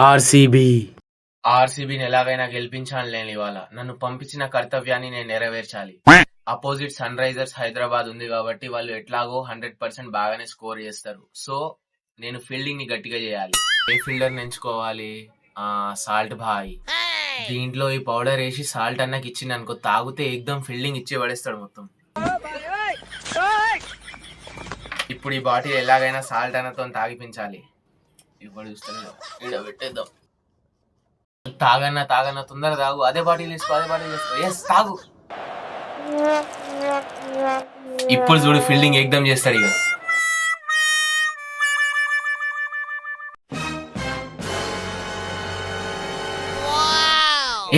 RCB ఆర్సీబీని ఎలాగైనా గెలిపించాలి ఇవాళ. నన్ను పంపించిన కర్తవ్యాన్ని నేను నెరవేర్చాలి. అపోజిట్ సన్ రైజర్స్ హైదరాబాద్ ఉంది కాబట్టి వాళ్ళు ఎట్లాగో 100% బాగానే స్కోర్ చేస్తారు. సో నేను ఫీల్డింగ్ ని గట్టిగా చేయాలి. ఏ ఫీల్డర్ ఎంచుకోవాలి? సాల్ట్ భాయ్. దీంట్లో ఈ పౌడర్ వేసి సాల్ట్ అన్నకి ఇచ్చింది అనుకో, తాగితే ఏకదం ఫీల్డింగ్ ఇచ్చి పడేస్తాడు మొత్తం. ఇప్పుడు ఈ బాటిల్ ఎలాగైనా సాల్ట్ అన్నతో తాగిపించాలి. ఇప్పుడు చూస్తాను, ఇక్కడ పెట్టేద్దాం. తాగన్నా తొందర తాగు. అదే బాటిల్ వేసుకో. ఎస్ తాగు. ఇప్పుడు చూడు ఫీల్డింగ్ ఏకదం చేస్తాడు ఇక.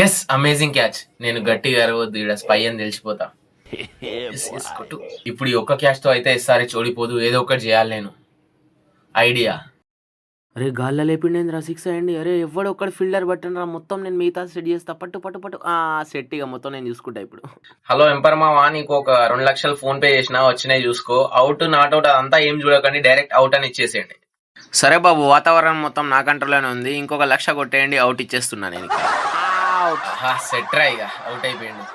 Yes, amazing catch. నేను గట్టిగా అరవద్దు, ఇక్కడ స్పై అని తెలిసిపోతా. ఇప్పుడు ఈ ఒక్క క్యాచ్ తో అయితే ఎస్ఆర్హెచ్ ఓడిపోదు. ఏదో ఒకటి చేయాలి నేను. ఐడియా. అరే గాల్లో లేపిండేంద్రా, 6 అయ్యండి. అరే ఎవడు ఒక్కడు ఫీల్డర్ పట్టండి రా, మొత్తం నేను మిగతా సెట్ చేస్తా. పట్టు సెట్ ఇక మొత్తం నేను చూసుకుంటా ఇప్పుడు. హలో ఎంపర్ మావా, నీకు ఒక 2 లక్షలు ఫోన్ పే చేసినా, వచ్చినాయి చూసుకో. అవుట్ నాట్ అవుట్ అదంతా ఏం చూడకండి, డైరెక్ట్ అవుట్ అని ఇచ్చేసేయండి. సరే బాబు, వాతావరణం మొత్తం నా కంట్రోల్లోనే ఉంది. ఇంకొక 1,00,000 కొట్టేయండి, అవుట్ ఇచ్చేస్తున్నా నేను. సెట్ రా, ఇక అవుట్ అయిపోయింది.